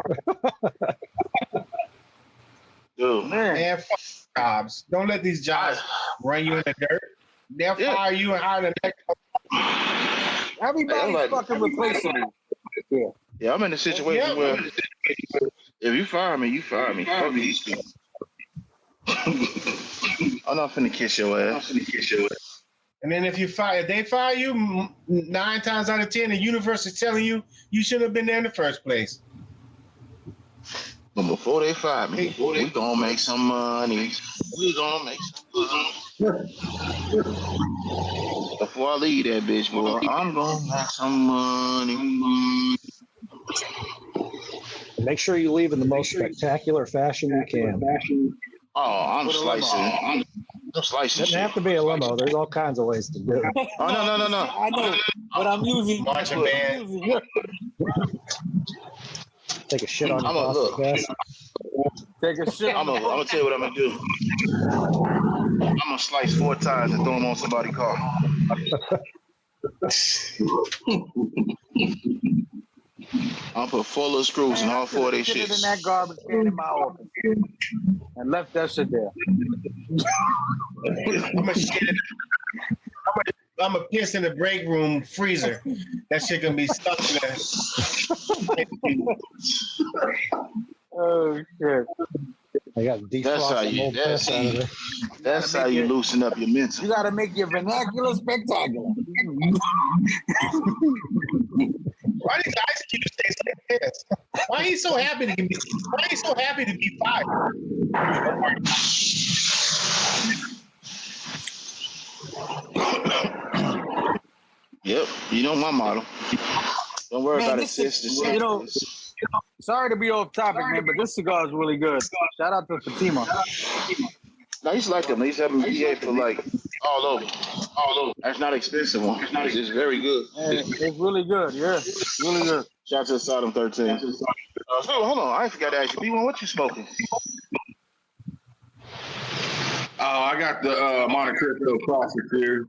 S4: Dude,
S3: Man, fuck jobs. Don't let these jobs run you in the dirt. They'll fire you and hire the next.
S5: Everybody's fucking replaceable.
S4: yeah, I'm in a situation where if you fire me, you fire me. Fuck these people. I'm not finna kiss your ass.
S3: And then if they fire you, 9 times out of 10, the universe is telling you you shouldn't have been there in the first place.
S4: But before they fire me, we gonna make some money. Before I leave that bitch, boy, I'm gonna make some money.
S6: Make sure you leave in the most spectacular fashion you can.
S4: Oh, I'm slicing. I'm slicing.
S6: Doesn't have to be a limo. There's all kinds of ways to do it.
S4: Oh no.
S5: I know, but I'm using
S3: Marching band.
S6: Take a shit on your
S4: I'm gonna look.
S6: vest.
S5: Take a shit.
S4: I'm gonna tell you what I'm gonna do. I'm gonna slice 4 times and throw them on somebody's car. I'll put 4 little screws in all 4 of their
S5: Put it in
S4: shits.
S5: that garbage can in my office and left that shit there.
S3: I'm a piss in the break room freezer. That shit gonna be stuck in there.
S5: Oh shit!
S6: I got
S4: That's how
S6: defrost
S4: you.
S6: old piss out of it.
S4: That's how you loosen up your mental.
S5: You got to make your vernacular spectacular.
S3: Why did Ice Cube taste like this? Why are you so happy to be? Why are you so happy to be fired?
S4: Yep, you know my model. Don't worry about it, sis.
S5: You know, sorry to be off topic, man, but this cigar is really good. Shout out to Fatima.
S4: I used to like them. They used to have them VA for like all over. That's not expensive one. It's very good.
S5: It's really good. Yeah, it's really good.
S4: Shout out to Sodom 13. So hold on, I forgot to ask you, B1, what you smoking?
S9: I got the Monte Cristo Classic here.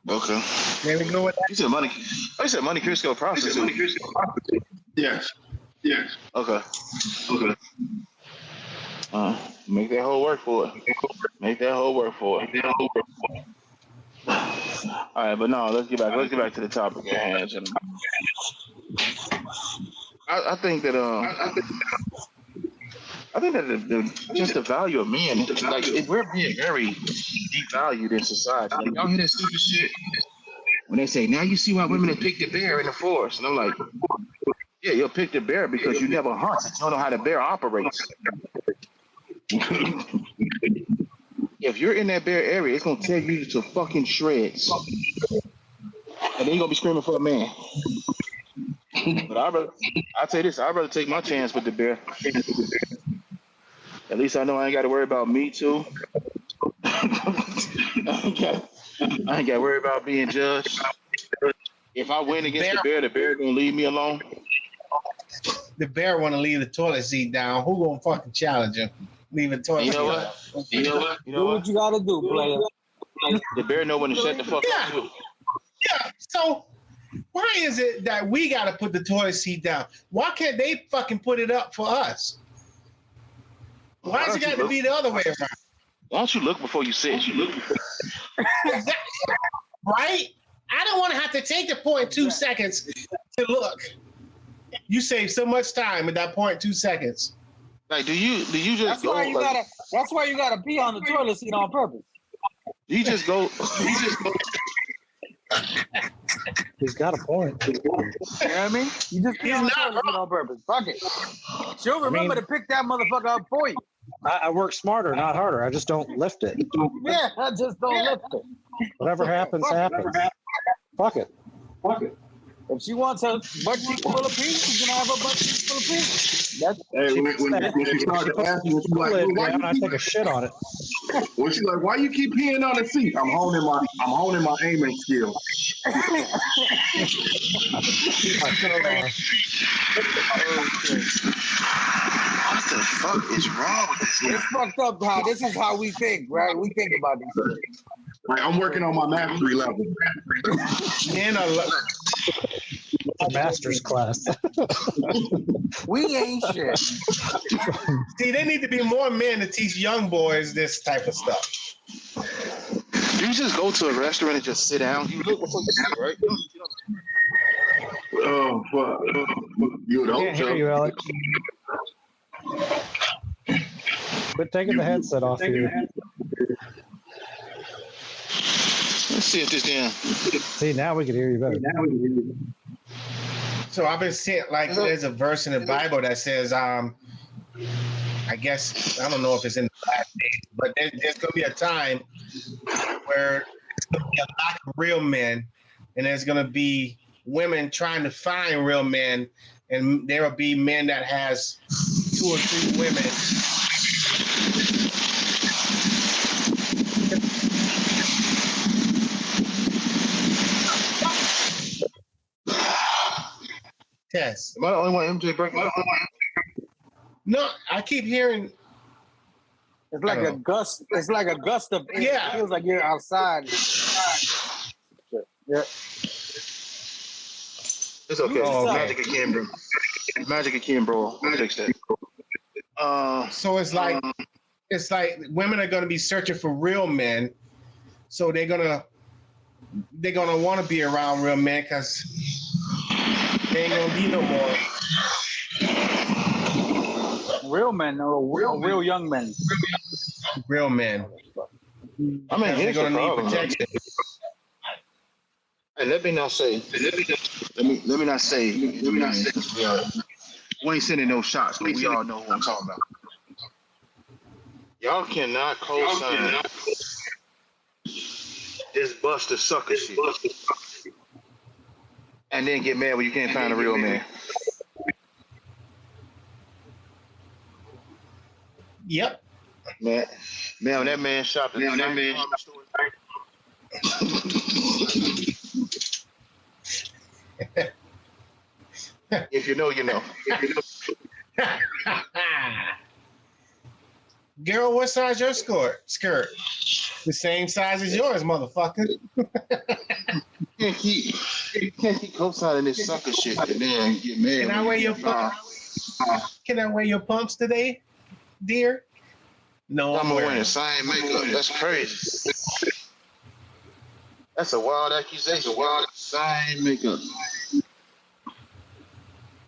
S4: Okay.
S3: There we go with that.
S4: You said Monte Cristo prostitute.
S9: Yes.
S4: Okay. Make that whole work for it. All right, but no, let's get back to the topic at hand, gentlemen. I think that just the value of men, like we're being very devalued in society. Like, y'all hear that stupid shit when they say, "Now you see why women have picked the bear in the forest," and I'm like, "Yeah, you'll pick the bear because you never hunt. You don't know how the bear operates." If you're in that bear area, it's gonna tear you to fucking shreds, and then you're gonna be screaming for a man. But I'll tell you this: I'd rather take my chance with the bear. At least I know I ain't got to worry about me too. I ain't got to worry about being judged. If I win against the bear gonna leave me alone.
S3: The bear want to leave the toilet seat down. Who gonna fucking challenge him? Leave the toilet seat down.
S5: Do what you gotta do, player.
S4: The bear know when to shut the fuck up too.
S3: Yeah. So why is it that we gotta put the toilet seat down? Why can't they fucking put it up for us? Why does it got to be the other way around?
S4: Why don't you look before you sit?
S3: Right? I don't want to have to take the 0.2 seconds to look. You save so much time in that 0.2 seconds.
S4: Like, do you just go?
S5: That's why you gotta pee on the toilet seat on purpose.
S4: You just go.
S6: He's got a point.
S5: You know what I mean? You just pee on the toilet seat on purpose. Fuck it. She'll remember to pick that motherfucker up for you.
S6: I work smarter, not harder. I just don't lift it.
S5: Yeah, I just don't lift it.
S6: Whatever happens, happens. Fuck it.
S5: If she wants her butt cheek full of pee, she's gonna have her butt cheek full of pee. That's
S9: Hey, when she started asking, she like,
S6: lid
S9: why
S6: down,
S9: you
S6: I take a shit on it.
S9: when she like, why you keep peeing on the seat? I'm honing my aiming skill.
S4: What the fuck is wrong with this guy?
S5: it's fucked up. How this is how we think, right? We think about these things.
S9: Like I'm working on my mastery level.
S3: Men are
S6: A master's class.
S5: We ain't shit.
S3: see, there need to be more men to teach young boys this type of stuff.
S4: You just go to a restaurant and just sit down. You look before you sit, right?
S9: Oh fuck! You would hope
S6: Can't
S9: so.
S6: hear you, Alex. Quit taking the headset off here.
S4: Let's see if this damn.
S6: See, now we can hear you better.
S3: So I've been sent like there's a verse in the Bible that says, I guess I don't know if it's in the last days, but there's gonna be a time where there's gonna be a lack of real men, and there's gonna be women trying to find real men, and there will be men that has 2 or 3 women. Yes.
S4: Am I the only one MJ breaking?
S3: No, I keep hearing.
S5: It's like a gust. It's like a gust of air.
S3: Yeah.
S5: It feels like you're outside. Yeah.
S4: It's okay.
S3: Oh, okay.
S4: Magic again, bro. Magic again, bro. I'll fix that.
S3: So it's like women are going to be searching for real men, so they're gonna want to be around real men because they ain't gonna be no more.
S5: Real men or real young men.
S3: Real men.
S4: I mean,
S3: They're
S4: here's the
S3: gonna need
S4: problem.
S3: protection.
S4: Hey, let me not say. We ain't sending no shots, but we all know who I'm talking about. Y'all cannot co-sign this buster sucker shit, and then get mad when you can't find a real man.
S3: Yep.
S4: Man, when that man shopped at the store. If you know, you know.
S3: Girl, what size your skirt? The same size as yours, motherfucker.
S4: You can't keep co-signing this sucker shit and then get mad.
S3: Can I wear your pumps? Can I wear your pumps today, dear? No,
S4: I'm wearing the same makeup. That's crazy. That's a wild accusation. Same makeup.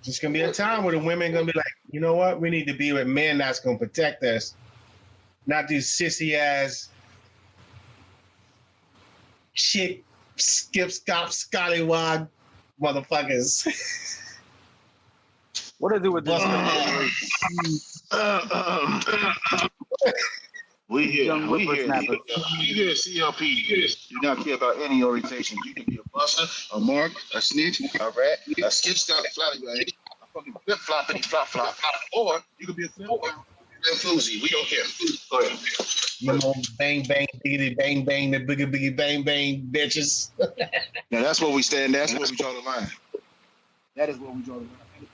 S3: It's gonna be a time where the women gonna be like, you know what? We need to be with men that's gonna protect us, not these sissy ass chick skip scop scollywog motherfuckers.
S5: What do I do with this?
S4: We here.
S5: Young
S4: We
S5: whippersnappers.
S4: here at CLP. Do not care about any orientation. You can be a buster, a mark, a snitch, a rat, a skip stop flattywag, a fucking flip floppity flop flop, or you could be a floozy. We don't care. Go ahead.
S3: You know, bang bang biggity bang bang the biggie bang bang bitches.
S4: Now that's where we stand. That's where we draw the line. That is where we draw the line.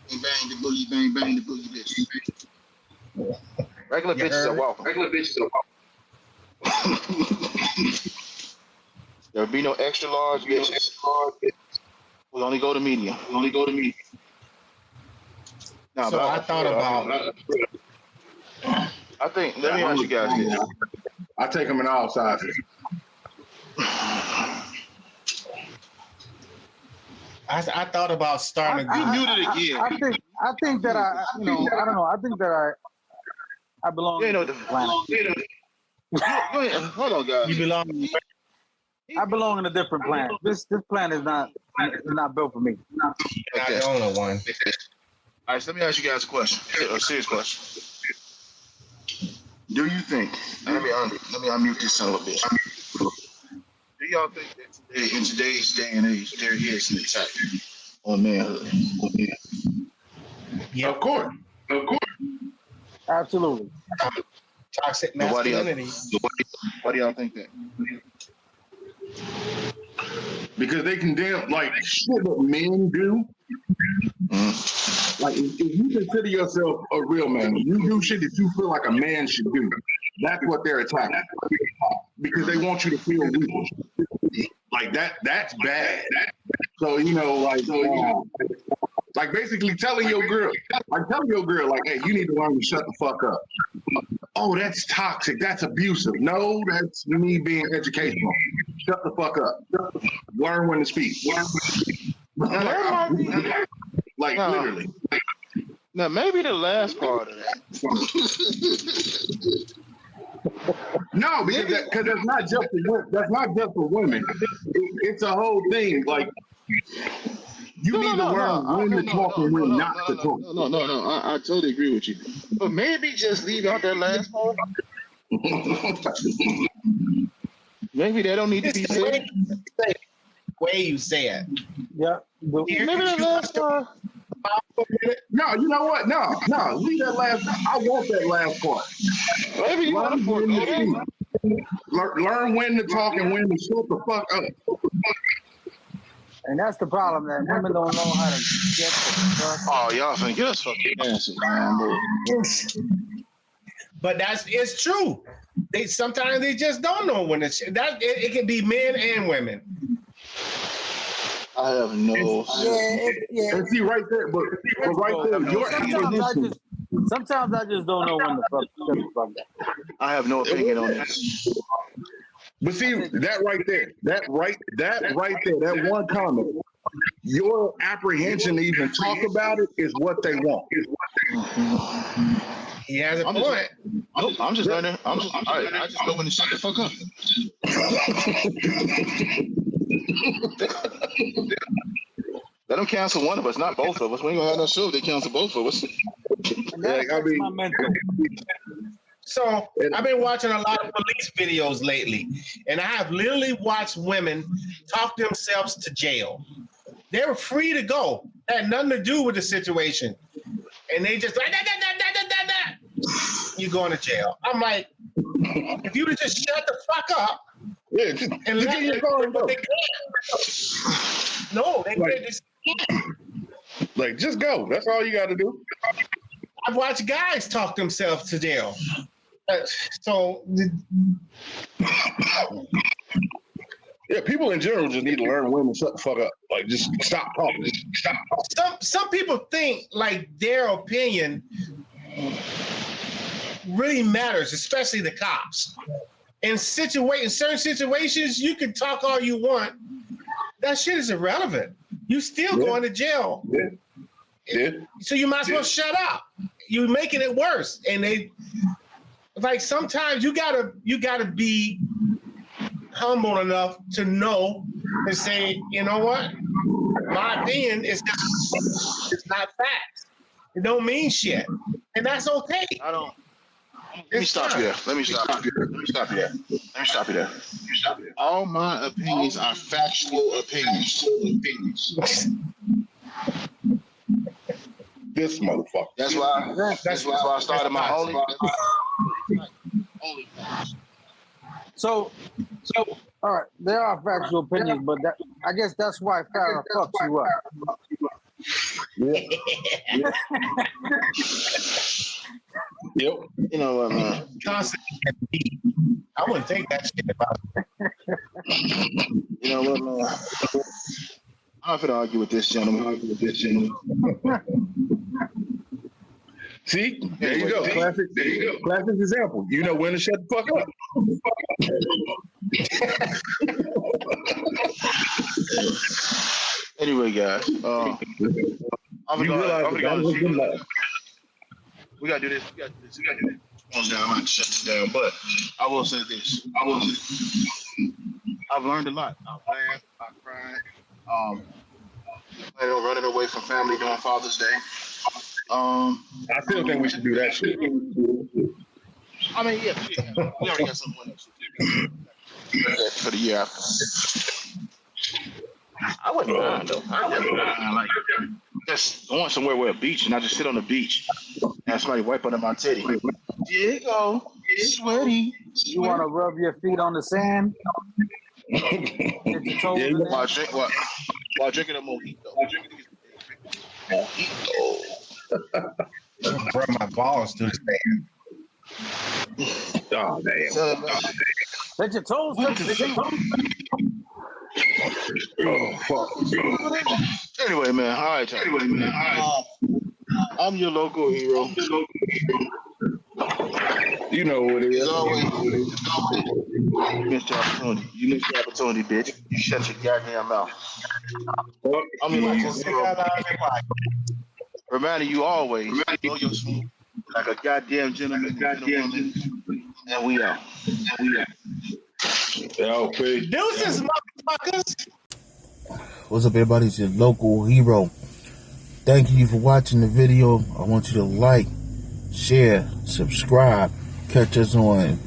S4: Bang bang the boogie, bang bang the boogie bitch. Regular bitches are welcome. There'll be no extra large bitches. We'll only go to medium. Now,
S3: So I thought about.
S4: I think. Let me ask you guys this.
S9: I take them in all sizes.
S3: I thought about starting.
S4: You muted again.
S5: I think that I don't know. I think that I belong.
S4: You ain't know
S5: on
S4: the
S5: this planet.
S4: Hold on, guys.
S3: You belong.
S5: I belong in a different planet. This planet is not built for me.
S3: You're not the only one.
S4: All right, so let me ask you guys a question, a serious question. Do you think? Let me unmute this son of a bitch. Do y'all think that today, in today's day and age, there is an attack on manhood?
S3: Yeah.
S9: Of course.
S5: Absolutely.
S3: Toxic
S4: But
S3: masculinity.
S4: Why do y'all think that?
S9: Because they condemn like shit that men do. Like if you consider yourself a real man, you do shit that you feel like a man should do. That's what they're attacking. Because they want you to feel weak. Like that's bad. So like basically telling your girl, like, hey, you need to learn to shut the fuck up. Oh, that's toxic. That's abusive. No, that's me being educational. Shut the fuck up. Learn when to speak. Like literally.
S4: Now maybe the last part of that.
S9: No, because that's not just for women. It's a whole thing. Like you need to learn when to talk and when not to talk.
S4: No. I totally agree with you. But maybe just leave out that last part. Maybe they don't need to be said.
S3: Way you say it.
S5: Yeah.
S4: Maybe that last part.
S9: No, you know what? No. Leave that last. I want that last part.
S4: Maybe you want to
S9: Learn when to talk and when to shut the fuck up.
S5: And that's the problem, that women don't know how to get the fuck.
S4: Oh, y'all finna get us fucking answers, man, boy.
S3: But it's true. Sometimes they just don't know when it can be men and women.
S4: I have no.
S5: Yeah.
S9: And see right there, but right there, your apprehension.
S5: Sometimes I just don't know when the fuck.
S4: I have no opinion on this.
S9: But see that right there, that one comment, your apprehension to even talk about it is what they want.
S3: He has a point.
S4: I'm just learning. I just know when to shut the fuck up. Let them cancel one of us, not both of us. We ain't gonna have no show if they cancel both of us.
S5: My mental.
S3: So I've been watching a lot of police videos lately, and I have literally watched women talk themselves to jail. They were free to go, had nothing to do with the situation, and they just like you going to jail. I'm like, if you would just shut the fuck up, and let them go, but they can't. No, they just can't.
S9: Like, just go. That's all you got to do.
S3: I've watched guys talk themselves to jail.
S9: Yeah, people in general just need to learn when to shut the fuck up. Like, just stop talking.
S3: Some people think like their opinion really matters, especially the cops. In certain situations, you can talk all you want. That shit is irrelevant. You still going to jail.
S9: Yeah.
S3: So you might as well shut up. You're making it worse. And they like sometimes you gotta be humble enough to know and say, you know what? My opinion is it's not facts. It don't mean shit. And that's okay.
S4: Let me stop you there. All my opinions are factual opinions.
S9: This motherfucker.
S4: That's why I started my only.
S5: So, all right, there are factual opinions, but I guess that's why Farrah fucks you up.
S9: Yeah. Yep.
S4: You know what, man?
S3: I wouldn't take that shit about it.
S4: You know what, man? I'm not gonna argue with this gentleman.
S9: See, there you go. Classic example. You know when to shut the fuck up.
S4: Anyway, guys, we gotta do this. Down. I'm gonna shut this down. But I will say this. I've learned a lot. I laughed, I cried. Running away from family during Father's Day.
S9: I still think we should do that shit.
S4: I mean, yeah, we already got something else for the year after. I wouldn't mind though. I definitely mind like just going somewhere with a beach and I just sit on the beach and have somebody wipe under my titty. There you go, sweaty.
S5: You want to rub your feet on the sand? Get your toes in there?
S4: While drinking a mojito.
S3: Rub my balls through the sand.
S9: Oh damn.
S5: Let your toes touch the sand.
S9: Oh fuck.
S4: Anyway, man. All right. I'm your local hero.
S9: You know what it is.
S4: You missed your opportunity. Bitch. You shut your goddamn mouth. I'm your local hero. Reminding you always, know your smooth like a goddamn gentleman, and we out.
S9: LP.
S3: Deuces, motherfuckers.
S10: What's up, everybody? It's your local hero. Thank you for watching the video. I want you to like, share, subscribe. Catch us on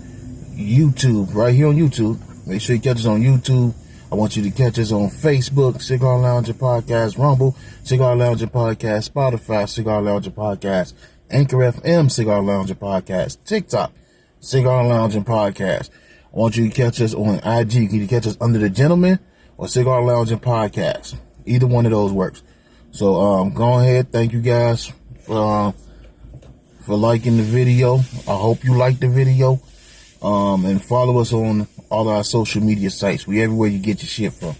S10: YouTube, right here on YouTube. Make sure you catch us on YouTube. I want you to catch us on Facebook, Cigar Loungin Podcast, Rumble, Cigar Loungin Podcast, Spotify, Cigar Loungin Podcast, Anchor FM, Cigar Loungin Podcast, TikTok, Cigar Loungin Podcast. I want you to catch us on IG. You can catch us under the Gentleman or Cigar Loungin Podcast. Either one of those works. So go ahead. Thank you guys for liking the video. I hope you liked the video. And follow us on all our social media sites. We everywhere you get your shit from.